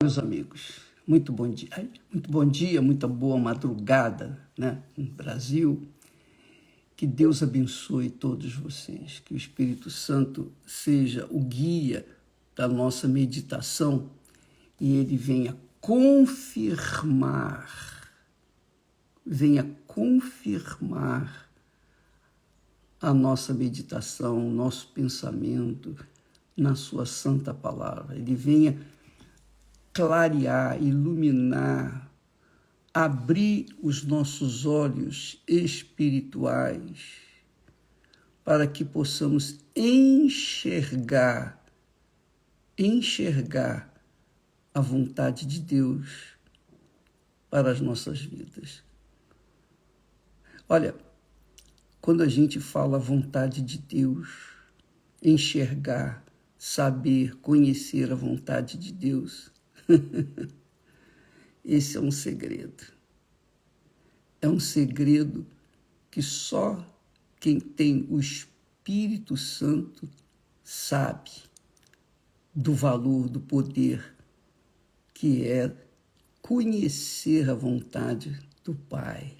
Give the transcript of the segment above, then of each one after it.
Meus amigos, muito bom dia. Muito bom dia, muita boa madrugada, né, no Brasil. Que Deus abençoe todos vocês, que o Espírito Santo seja o guia da nossa meditação e ele venha confirmar a nossa meditação, o nosso pensamento na sua santa palavra. Ele venha clarear, iluminar, abrir os nossos olhos espirituais para que possamos enxergar a vontade de Deus para as nossas vidas. Olha, quando a gente fala a vontade de Deus, enxergar, saber, conhecer a vontade de Deus, esse é um segredo. É um segredo que só quem tem o Espírito Santo sabe do valor, do poder, que é conhecer a vontade do Pai.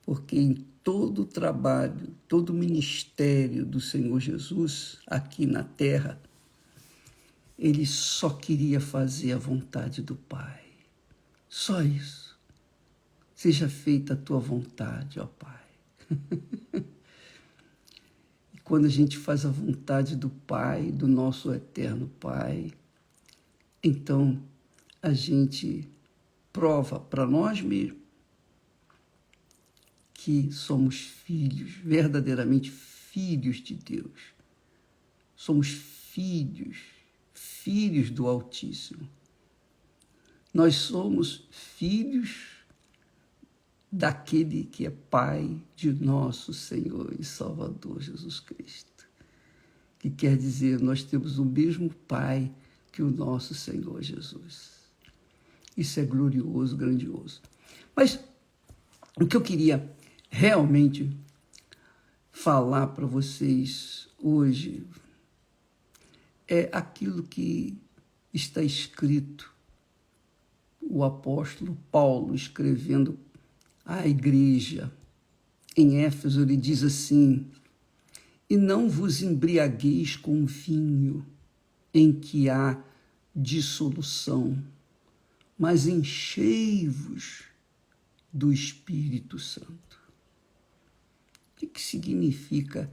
Porque em todo o trabalho, todo o ministério do Senhor Jesus aqui na terra, ele só queria fazer a vontade do Pai. Só isso. Seja feita a tua vontade, ó Pai. E quando a gente faz a vontade do Pai, do nosso eterno Pai, então a gente prova para nós mesmos que somos filhos, verdadeiramente filhos de Deus. Somos filhos do Altíssimo. Nós somos filhos daquele que é Pai de nosso Senhor e Salvador Jesus Cristo. Que quer dizer, nós temos o mesmo Pai que o nosso Senhor Jesus. Isso é glorioso, grandioso. Mas o que eu queria realmente falar para vocês hoje é aquilo que está escrito, o apóstolo Paulo escrevendo à igreja em Éfeso, ele diz assim: e não vos embriagueis com vinho em que há dissolução, mas enchei-vos do Espírito Santo. O que significa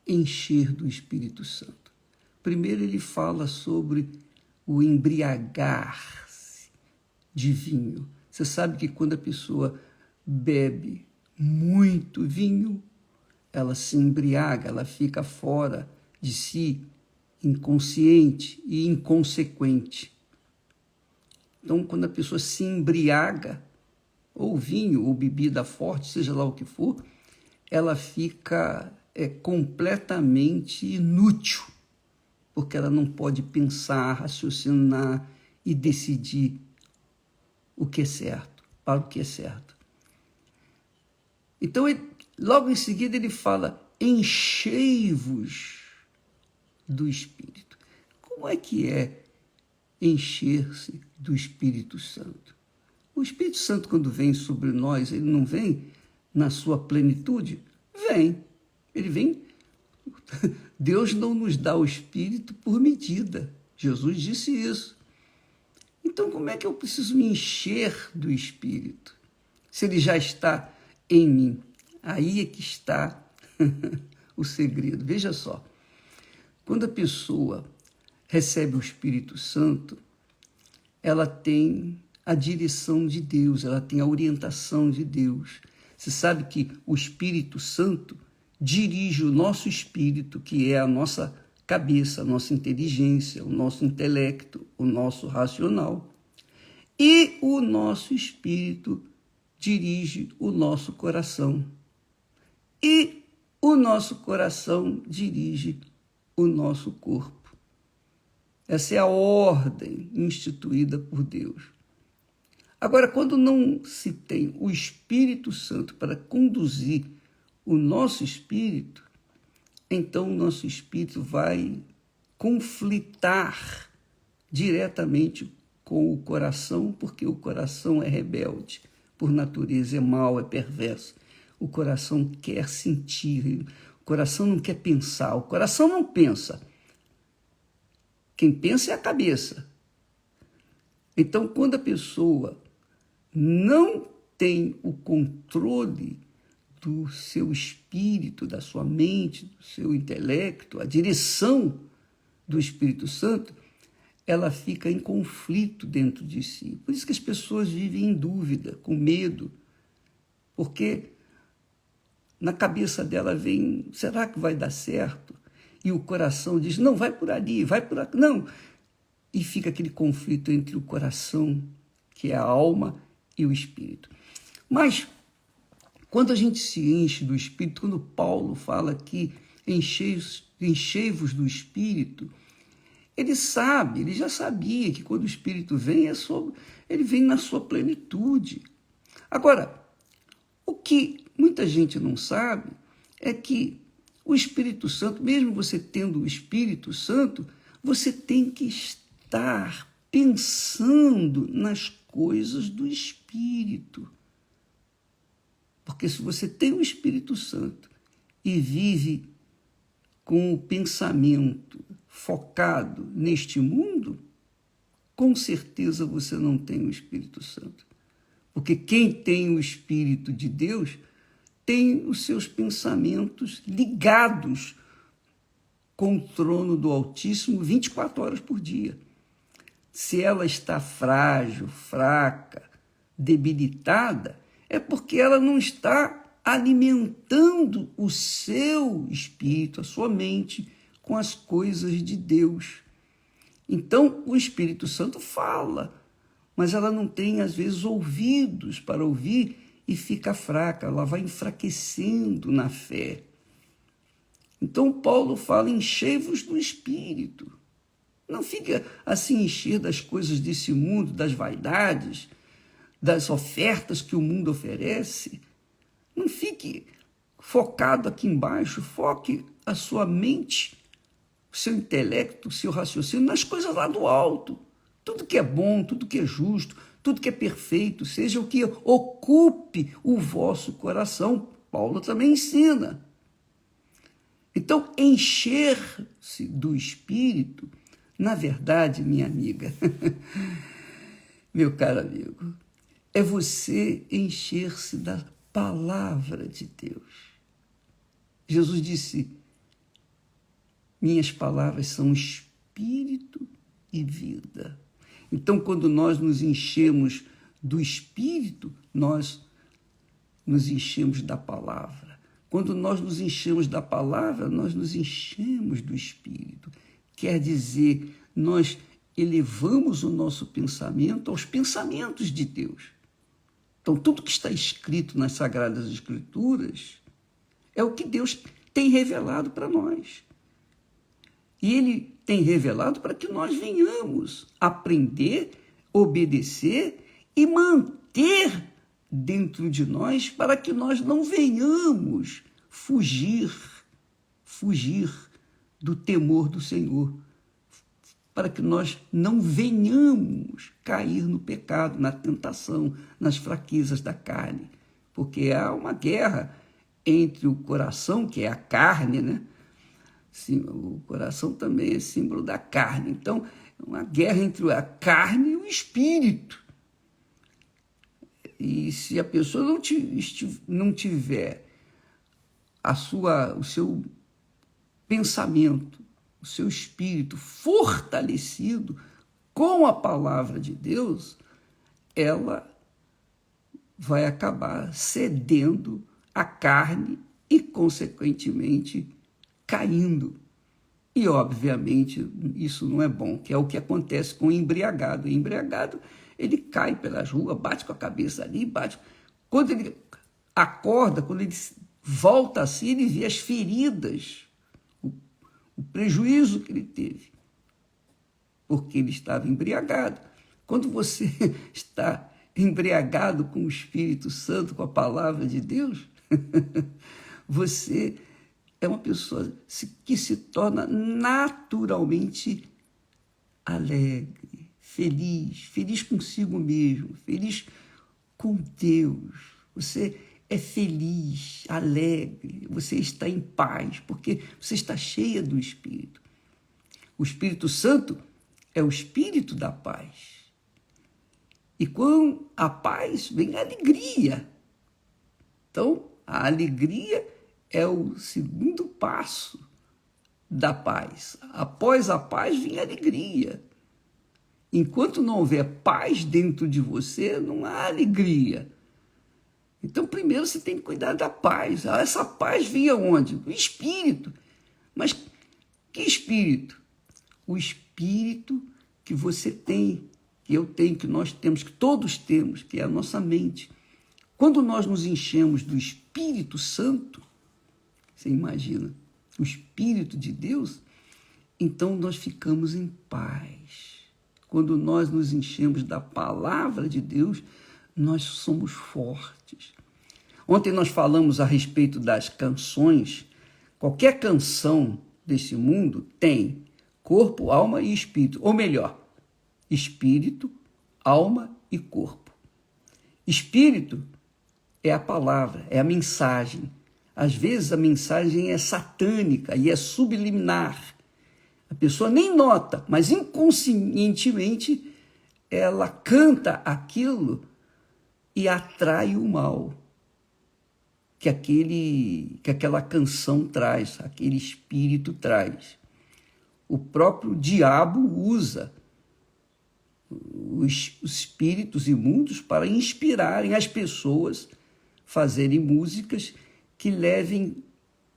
encher do Espírito Santo? Primeiro ele fala sobre o embriagar-se de vinho. Você sabe que quando a pessoa bebe muito vinho, ela se embriaga, ela fica fora de si, inconsciente e inconsequente. Então, quando a pessoa se embriaga, ou vinho, ou bebida forte, seja lá o que for, ela fica completamente inútil, porque ela não pode pensar, raciocinar e decidir o que é certo, para o que é certo. Então, logo em seguida, ele fala: enchei-vos do Espírito. Como é que é encher-se do Espírito Santo? O Espírito Santo, quando vem sobre nós, ele não vem na sua plenitude? Vem. Ele vem. Deus não nos dá o Espírito por medida. Jesus disse isso. Então, como é que eu preciso me encher do Espírito? Se ele já está em mim. Aí é que está o segredo. Veja só. Quando a pessoa recebe o Espírito Santo, ela tem a direção de Deus, ela tem a orientação de Deus. Você sabe que o Espírito Santo dirige o nosso espírito, que é a nossa cabeça, a nossa inteligência, o nosso intelecto, o nosso racional. E o nosso espírito dirige o nosso coração. E o nosso coração dirige o nosso corpo. Essa é a ordem instituída por Deus. Agora, quando não se tem o Espírito Santo para conduzir o nosso espírito, então o nosso espírito vai conflitar diretamente com o coração, porque o coração é rebelde, por natureza, é mau, é perverso. O coração quer sentir, o coração não quer pensar, o coração não pensa. Quem pensa é a cabeça. Então, quando a pessoa não tem o controle do seu espírito, da sua mente, do seu intelecto, a direção do Espírito Santo, ela fica em conflito dentro de si. Por isso que as pessoas vivem em dúvida, com medo, porque na cabeça dela vem, será que vai dar certo? E o coração diz, não, vai por ali, vai por aqui, não. E fica aquele conflito entre o coração, que é a alma, e o espírito. Mas, quando a gente se enche do espírito, quando Paulo fala aqui, enchei-vos do espírito, ele sabe, ele já sabia que quando o espírito vem, ele vem na sua plenitude. Agora, o que muita gente não sabe é que o Espírito Santo, mesmo você tendo o Espírito Santo, você tem que estar pensando nas coisas do Espírito. Porque se você tem o Espírito Santo e vive com o pensamento focado neste mundo, com certeza você não tem o Espírito Santo. Porque quem tem o Espírito de Deus tem os seus pensamentos ligados com o trono do Altíssimo 24 horas por dia. Se ela está frágil, fraca, debilitada, é porque ela não está alimentando o seu espírito, a sua mente, com as coisas de Deus. Então, o Espírito Santo fala, mas ela não tem, às vezes, ouvidos para ouvir e fica fraca, ela vai enfraquecendo na fé. Então, Paulo fala, enchei-vos do Espírito. Não fica assim encher das coisas desse mundo, das vaidades, das ofertas que o mundo oferece. Não fique focado aqui embaixo, foque a sua mente, o seu intelecto, o seu raciocínio nas coisas lá do alto. Tudo que é bom, tudo que é justo, tudo que é perfeito, seja o que ocupe o vosso coração. Paulo também ensina. Então, encher-se do Espírito, na verdade, minha amiga, meu caro amigo, é você encher-se da palavra de Deus. Jesus disse, minhas palavras são espírito e vida. Então, quando nós nos enchemos do Espírito, nós nos enchemos da palavra. Quando nós nos enchemos da palavra, nós nos enchemos do Espírito. Quer dizer, nós elevamos o nosso pensamento aos pensamentos de Deus. Então, tudo que está escrito nas Sagradas Escrituras é o que Deus tem revelado para nós. E Ele tem revelado para que nós venhamos aprender, obedecer e manter dentro de nós para que nós não venhamos fugir do temor do Senhor, para que nós não venhamos cair no pecado, na tentação, nas fraquezas da carne, porque há uma guerra entre o coração, que é a carne, né? Sim, o coração também é símbolo da carne. Então, é uma guerra entre a carne e o espírito. E se a pessoa não tiver o seu pensamento, o seu espírito fortalecido com a palavra de Deus, ela vai acabar cedendo à carne e, consequentemente, caindo. E, obviamente, isso não é bom, que é o que acontece com o embriagado. O embriagado, ele cai pelas ruas, bate com a cabeça ali, bate. Quando ele acorda, quando ele volta assim, ele vê as feridas, o prejuízo que ele teve, porque ele estava embriagado. Quando você está embriagado com o Espírito Santo, com a palavra de Deus, você é uma pessoa que se torna naturalmente alegre, feliz consigo mesmo, feliz com Deus. Você é feliz, alegre, você está em paz, porque você está cheia do Espírito. O Espírito Santo é o Espírito da paz. E com a paz vem a alegria. Então, a alegria é o segundo passo da paz. Após a paz vem a alegria. Enquanto não houver paz dentro de você, não há alegria. Então, primeiro você tem que cuidar da paz. Essa paz vem aonde? O Espírito. Mas que Espírito? O Espírito que você tem, que eu tenho, que nós temos, que todos temos, que é a nossa mente. Quando nós nos enchemos do Espírito Santo, você imagina, o Espírito de Deus, então nós ficamos em paz. Quando nós nos enchemos da palavra de Deus, nós somos fortes. Ontem nós falamos a respeito das canções. Qualquer canção desse mundo tem corpo, alma e espírito. Ou melhor, espírito, alma e corpo. Espírito é a palavra, é a mensagem. Às vezes a mensagem é satânica e é subliminar. A pessoa nem nota, mas inconscientemente ela canta aquilo e atrai o mal que aquela canção traz, aquele espírito traz. O próprio diabo usa os espíritos imundos para inspirarem as pessoas a fazerem músicas que levem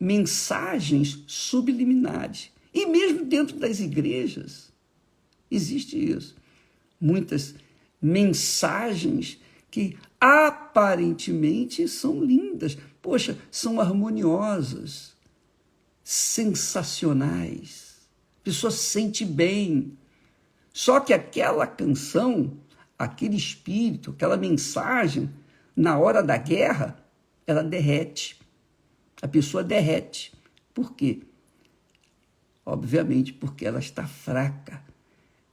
mensagens subliminares. E mesmo dentro das igrejas existe isso. Muitas mensagens que aparentemente são lindas, poxa, são harmoniosas, sensacionais. A pessoa se sente bem. Só que aquela canção, aquele espírito, aquela mensagem, na hora da guerra, ela derrete. A pessoa derrete. Por quê? Obviamente, porque ela está fraca.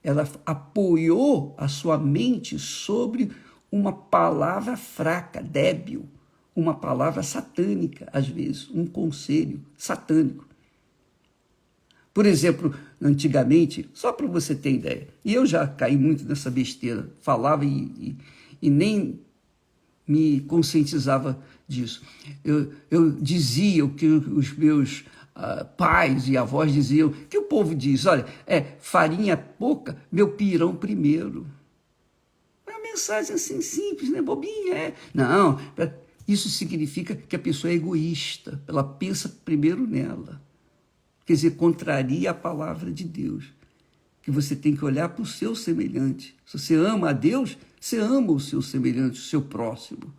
Ela apoiou a sua mente sobre uma palavra fraca, débil, uma palavra satânica, às vezes, um conselho satânico. Por exemplo, antigamente, só para você ter ideia, e eu já caí muito nessa besteira, falava e nem me conscientizava disso. Eu dizia o que os meus pais e avós diziam, que o povo diz, olha, farinha pouca, meu pirão primeiro. É uma mensagem assim simples, né? Bobinha, Não, isso significa que a pessoa é egoísta, ela pensa primeiro nela. Quer dizer, contraria a palavra de Deus, que você tem que olhar para o seu semelhante. Se você ama a Deus, você ama o seu semelhante, o seu próximo.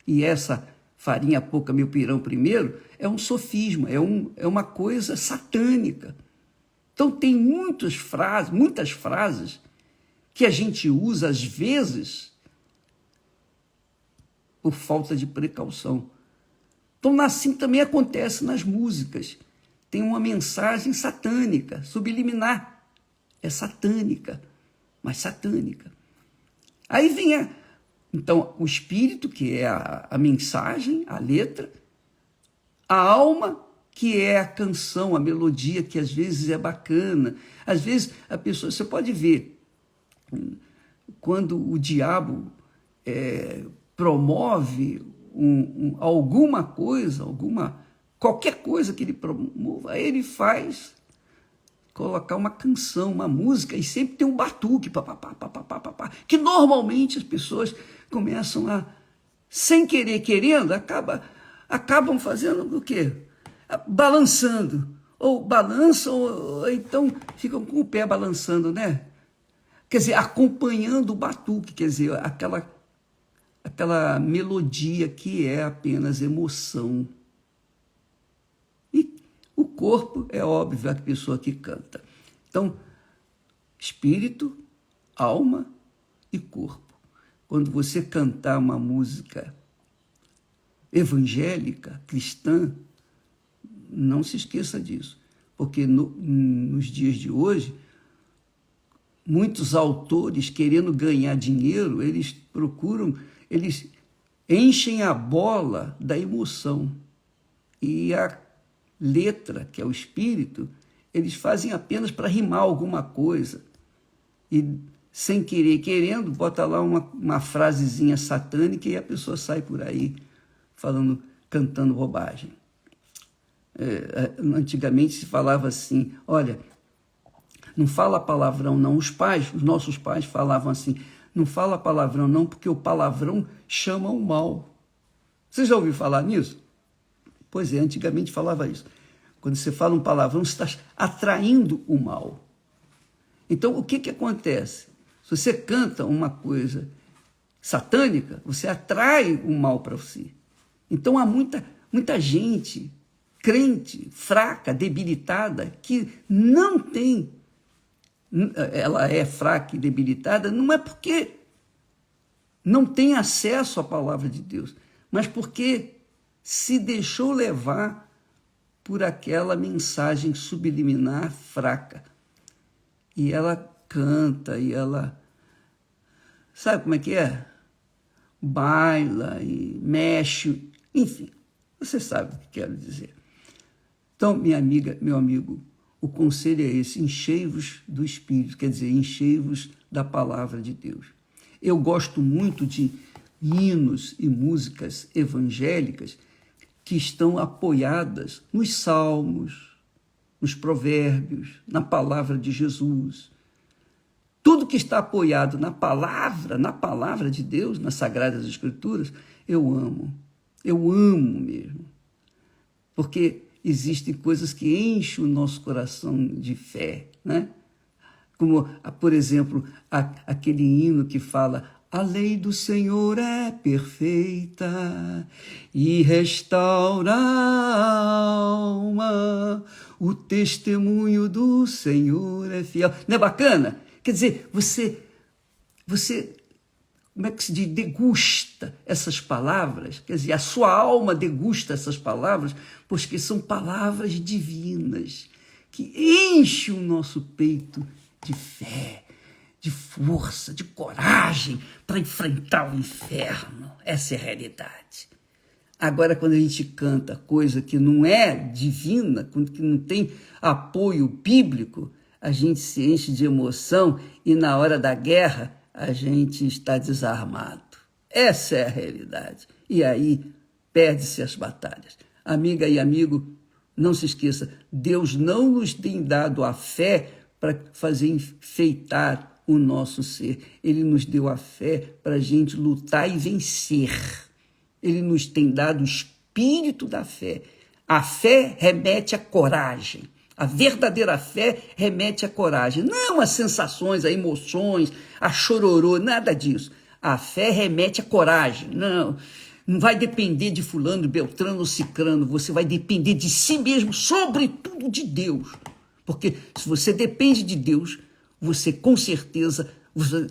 E essa farinha pouca, meu pirão primeiro, é um sofisma, é uma coisa satânica. Então tem muitas frases que a gente usa, às vezes, por falta de precaução. Então, assim também acontece nas músicas. Tem uma mensagem satânica, subliminar. É satânica, mas satânica. Aí vem então, o espírito, que é a mensagem, a letra, a alma, que é a canção, a melodia, que às vezes é bacana. Às vezes a pessoa, você pode ver, quando o diabo promove alguma coisa, qualquer coisa que ele promova, ele faz colocar uma canção, uma música, e sempre tem um batuque, que normalmente as pessoas começam sem querer, querendo, acabam fazendo o quê? Balançando. Ou balançam, ou então ficam com o pé balançando, né? Quer dizer, acompanhando o batuque, quer dizer, aquela melodia que é apenas emoção. E o corpo, é óbvio, é a pessoa que canta. Então, espírito, alma e corpo. Quando você cantar uma música evangélica, cristã, não se esqueça disso. Porque nos dias de hoje, muitos autores, querendo ganhar dinheiro, eles enchem a bola da emoção. E a letra, que é o espírito, eles fazem apenas para rimar alguma coisa. E, sem querer, querendo, bota lá uma frasezinha satânica e a pessoa sai por aí cantando bobagem. Antigamente se falava assim, olha, não fala palavrão não. Os nossos pais falavam assim, não fala palavrão não, porque o palavrão chama o mal. Você já ouviu falar nisso? Pois é, antigamente falava isso. Quando você fala um palavrão, você está atraindo o mal. Então, o que acontece? Se você canta uma coisa satânica, você atrai o mal para si. Então, há muita gente crente, fraca, debilitada, que não tem, ela é fraca e debilitada, não é porque não tem acesso à palavra de Deus, mas porque se deixou levar por aquela mensagem subliminar fraca. E ela canta, e ela... Sabe como é que é? Baila e mexe, enfim, você sabe o que quero dizer. Então, minha amiga, meu amigo, o conselho é esse, enchei-vos do Espírito, quer dizer, enchei-vos da palavra de Deus. Eu gosto muito de hinos e músicas evangélicas que estão apoiadas nos salmos, nos provérbios, na palavra de Jesus. Tudo que está apoiado na palavra de Deus, nas Sagradas Escrituras, eu amo mesmo. Porque existem coisas que enchem o nosso coração de fé, né? Como, por exemplo, aquele hino que fala: a lei do Senhor é perfeita e restaura a alma, o testemunho do Senhor é fiel. Não é bacana? Quer dizer, você como é que se diz, degusta essas palavras, quer dizer, a sua alma degusta essas palavras, porque são palavras divinas, que enchem o nosso peito de fé, de força, de coragem para enfrentar o inferno. Essa é a realidade. Agora, quando a gente canta coisa que não é divina, que não tem apoio bíblico, a gente se enche de emoção e na hora da guerra a gente está desarmado. Essa é a realidade. E aí perde-se as batalhas. Amiga e amigo, não se esqueça, Deus não nos tem dado a fé para fazer enfeitar o nosso ser. Ele nos deu a fé para a gente lutar e vencer. Ele nos tem dado o espírito da fé. A fé remete à coragem. A verdadeira fé remete à coragem, não às sensações, a emoções, a chororô, nada disso. A fé remete à coragem. Não vai depender de fulano, beltrano ou cicrano, você vai depender de si mesmo, sobretudo de Deus. Porque se você depende de Deus, você com certeza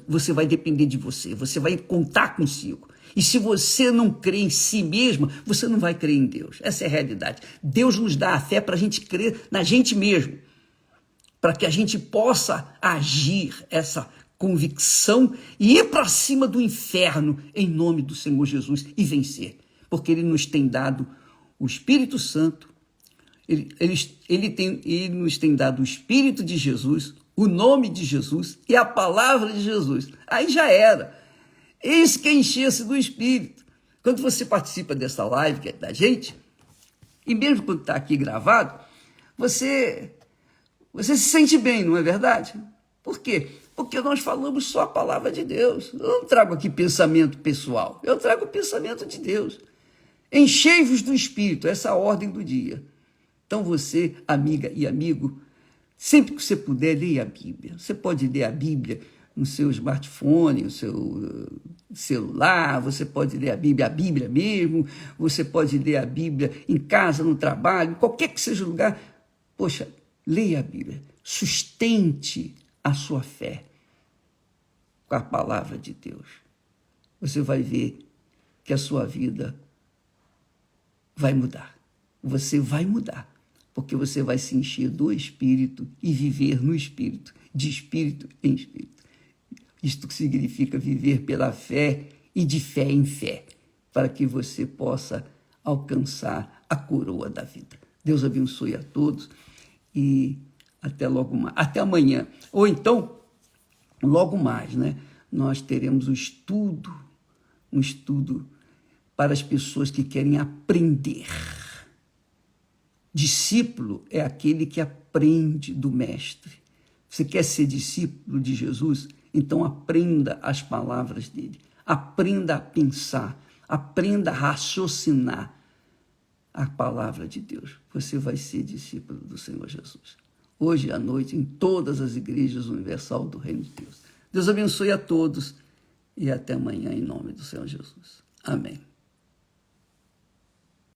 você vai depender de você vai contar consigo. E se você não crê em si mesmo, você não vai crer em Deus. Essa é a realidade. Deus nos dá a fé para a gente crer na gente mesmo, para que a gente possa agir essa convicção e ir para cima do inferno em nome do Senhor Jesus e vencer. Porque Ele nos tem dado o Espírito Santo, Ele nos tem dado o Espírito de Jesus, o nome de Jesus e a palavra de Jesus. Aí já era. Eis que encher-se do Espírito. Quando você participa dessa live que é da gente, e mesmo quando está aqui gravado, você se sente bem, não é verdade? Por quê? Porque nós falamos só a palavra de Deus. Eu não trago aqui pensamento pessoal, eu trago o pensamento de Deus. Enchei-vos do Espírito, essa é a ordem do dia. Então você, amiga e amigo, sempre que você puder, leia a Bíblia. Você pode ler a Bíblia no seu smartphone, no seu celular, você pode ler a Bíblia mesmo, você pode ler a Bíblia em casa, no trabalho, qualquer que seja o lugar. Poxa, leia a Bíblia, sustente a sua fé com a palavra de Deus. Você vai ver que a sua vida vai mudar. Você vai mudar, porque você vai se encher do Espírito e viver no Espírito. de espírito em espírito. Isto que significa viver pela fé e de fé em fé, para que você possa alcançar a coroa da vida. Deus abençoe a todos e até logo mais. Até amanhã. Ou então, logo mais, né? Nós teremos um estudo para as pessoas que querem aprender. Discípulo é aquele que aprende do mestre. Você quer ser discípulo de Jesus? Então aprenda as palavras dele. Aprenda a pensar. Aprenda a raciocinar a palavra de Deus. Você vai ser discípulo do Senhor Jesus. Hoje à noite, em todas as igrejas universal do Reino de Deus. Deus abençoe a todos e até amanhã, em nome do Senhor Jesus. Amém.